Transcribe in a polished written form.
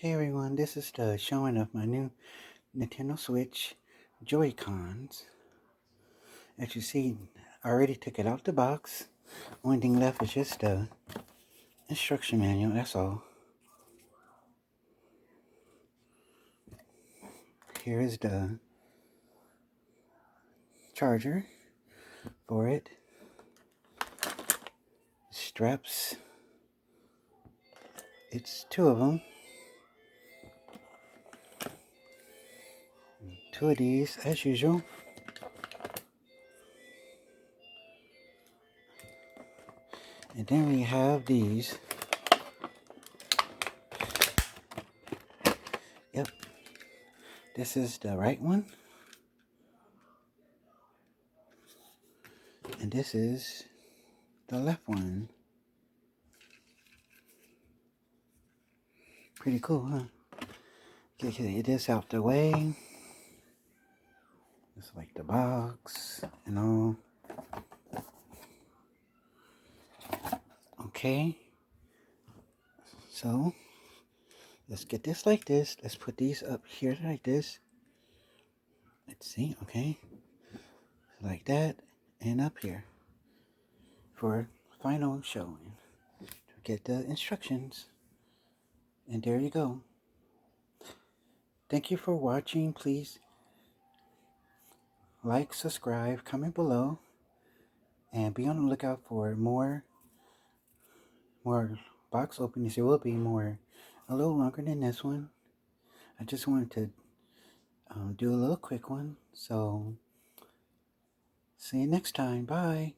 Hey everyone, this is the showing of my new Nintendo Switch Joy-Cons. As you see, I already took it out the box. Only thing left is just the instruction manual, that's all. Here is the charger for it. Straps. It's two of them. Two of these, as usual. And then we have these. Yep. This is the right one. And this is the left one. Pretty cool, huh? Get this out the way. Just like the box and all. Okay. So, let's get this like this. Let's put these up here like this. Let's see, okay. Like that. And up here. For final showing. Get the instructions. And there you go. Thank you for watching. Please like, subscribe, comment below. And be on the lookout for more box openings. There will be more, a little longer than this one. I just wanted to do a little quick one. So, see you next time. Bye.